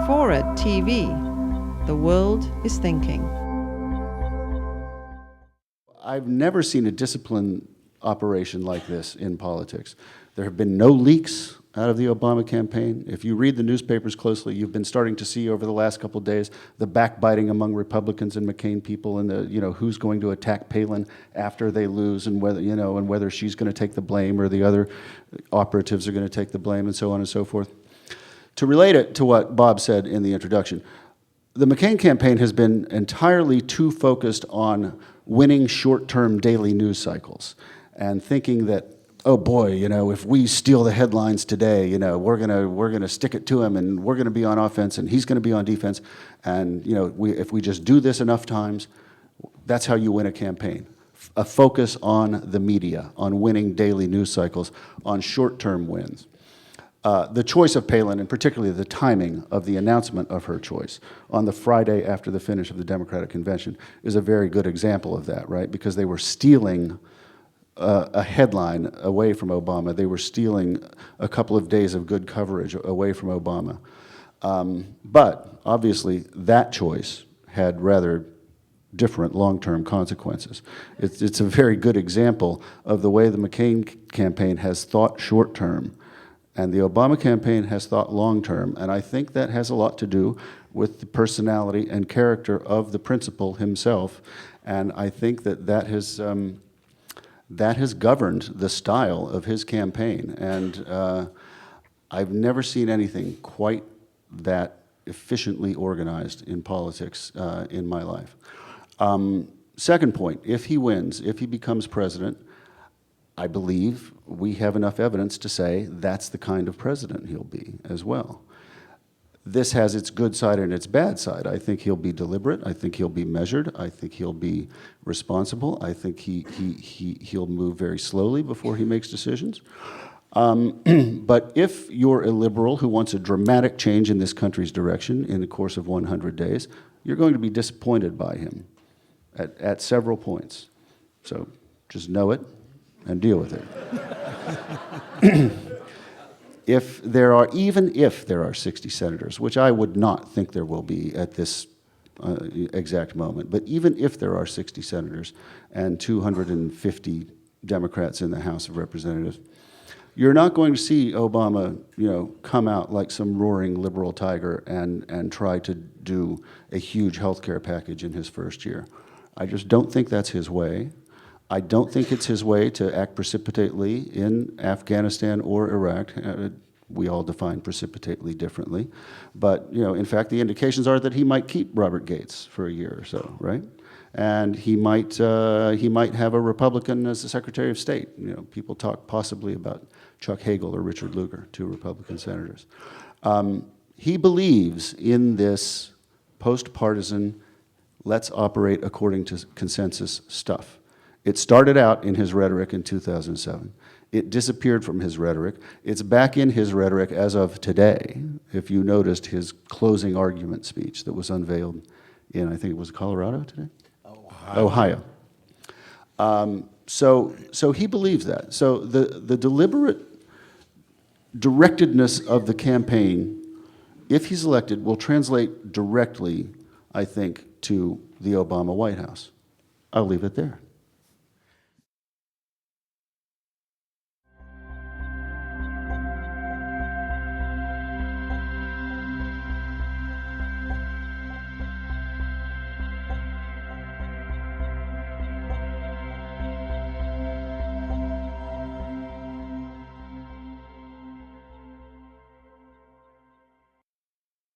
FORA.tv. The world is thinking. I've never seen a discipline operation like this in politics. There have been no leaks out of the Obama campaign. If you read the newspapers closely, you've been starting to see over the last couple of days the backbiting among Republicans and McCain people, and the who's going to attack Palin after they lose, and whether and whether she's going to take the blame or the other operatives are going to take the blame, and so on and so forth. To relate it to what Bob said in the introduction, the McCain campaign has been entirely too focused on winning short-term daily news cycles and thinking that, oh boy, if we steal the headlines today, we're gonna stick it to him, and we're gonna be on offense, and he's gonna be on defense, and if we just do this enough times, that's how you win a campaign. A focus on the media, on winning daily news cycles, on short-term wins. The choice of Palin, and particularly the timing of the announcement of her choice on the Friday after the finish of the Democratic Convention, is a very good example of that, right? Because they were stealing a headline away from Obama. They were stealing a couple of days of good coverage away from Obama. But obviously, that choice had rather different long-term consequences. It's a very good example of the way the McCain campaign has thought short-term, and the Obama campaign has thought long-term, and I think that has a lot to do with the personality and character of the principal himself, and I think that has governed the style of his campaign, and I've never seen anything quite that efficiently organized in politics in my life. Second point, if he wins, if he becomes president, I believe we have enough evidence to say that's the kind of president he'll be as well. This has its good side and its bad side. I think he'll be deliberate. I think he'll be measured. I think he'll be responsible. I think he'll move very slowly before he makes decisions. But if you're a liberal who wants a dramatic change in this country's direction in the course of 100 days, you're going to be disappointed by him at several points. So just know it and deal with it. Even if there are 60 senators, which I would not think there will be at this exact moment, but even if there are 60 senators and 250 Democrats in the House of Representatives, you're not going to see Obama, come out like some roaring liberal tiger and try to do a huge health care package in his first year. I just don't think that's his way. I don't think it's his way to act precipitately in Afghanistan or Iraq. We all define precipitately differently. But, in fact, the indications are that he might keep Robert Gates for a year or so, right? And he might have a Republican as the Secretary of State. People talk possibly about Chuck Hagel or Richard Lugar, two Republican senators. He believes in this post-partisan, let's operate according to consensus stuff. It started out in his rhetoric in 2007. It disappeared from his rhetoric. It's back in his rhetoric as of today, if you noticed his closing argument speech that was unveiled in, I think it was Colorado today? Ohio. So he believes that. So the deliberate directedness of the campaign, if he's elected, will translate directly, I think, to the Obama White House. I'll leave it there.